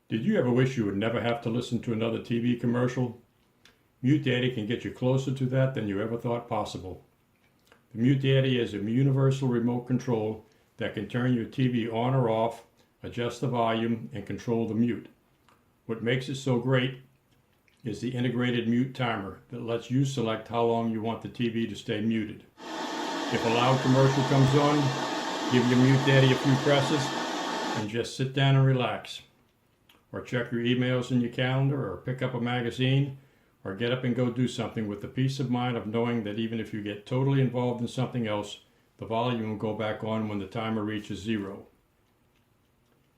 Did you ever wish you would never have to listen to another TV commercial? MuteDaddy can get you closer to that than you ever thought possible. The MuteDaddy is a universal remote control that can turn your TV on or off, adjust the volume, and control the mute. What makes it so great is the integrated mute timer that lets you select how long you want the TV to stay muted. If a loud commercial comes on, give your MuteDaddy a few presses and just sit down and relax. Or check your emails in your calendar, or pick up a magazine, or get up and go do something with the peace of mind of knowing that even if you get totally involved in something else, the volume will go back on when the timer reaches 0.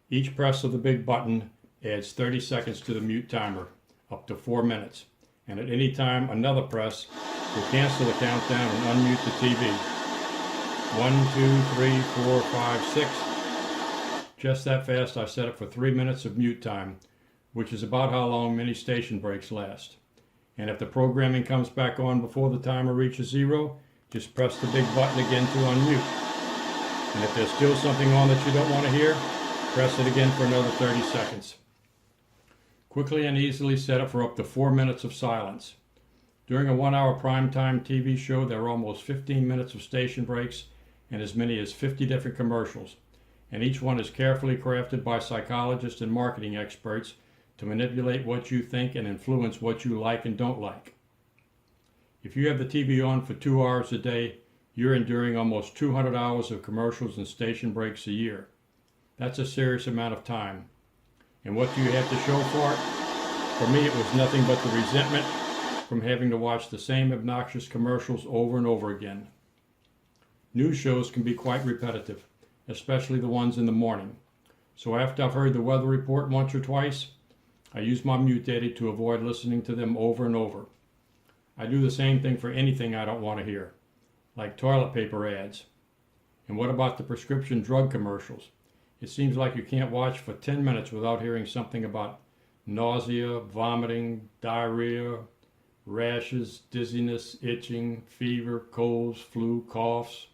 Each press of the big button adds 30 seconds to the mute timer, up to 4 minutes, and at any time another press will cancel the countdown and unmute the TV. 1, 2, 3, 4, 5, 6. Just that fast. I set it for 3 minutes of mute time, which is about how long many station breaks last. And if the programming comes back on before the timer reaches 0, just press the big button again to unmute. And if there's still something on that you don't want to hear, press it again for another 30 seconds. Quickly and easily set it for up to 4 minutes of silence. During a 1-hour primetime TV show, there are almost 15 minutes of station breaks and as many as 50 different commercials. And each one is carefully crafted by psychologists and marketing experts to manipulate what you think and influence what you like and don't like. If you have the TV on for 2 hours a day, you're enduring almost 200 hours of commercials and station breaks a year. That's a serious amount of time. And what do you have to show for it? For me, it was nothing but the resentment from having to watch the same obnoxious commercials over and over again. News shows can be quite repetitive, especially the ones in the morning. So after I've heard the weather report once or twice, I use my MuteDaddy to avoid listening to them over and over. I do the same thing for anything I don't want to hear, like toilet paper ads. And what about the prescription drug commercials? It seems like you can't watch for 10 minutes without hearing something about nausea, vomiting, diarrhea, rashes, dizziness, itching, fever, colds, flu, coughs,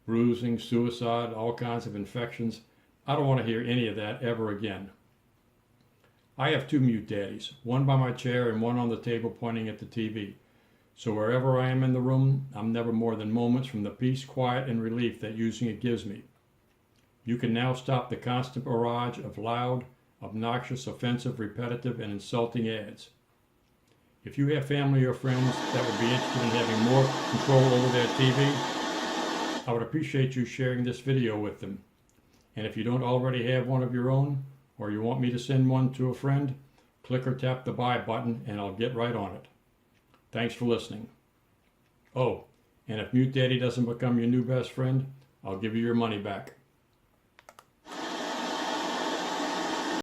bruising, suicide, all kinds of infections. I don't want to hear any of that ever again. I have 2 MuteDaddies, one by my chair and one on the table pointing at the TV. So wherever I am in the room, I'm never more than moments from the peace, quiet, and relief that using it gives me. You can now stop the constant barrage of loud, obnoxious, offensive, repetitive, and insulting ads. If you have family or friends that would be interested in having more control over their TV, I would appreciate you sharing this video with them. And if you don't already have one of your own, or you want me to send one to a friend, click or tap the buy button and I'll get right on it. Thanks for listening. Oh, and if MuteDaddy doesn't become your new best friend, I'll give you your money back.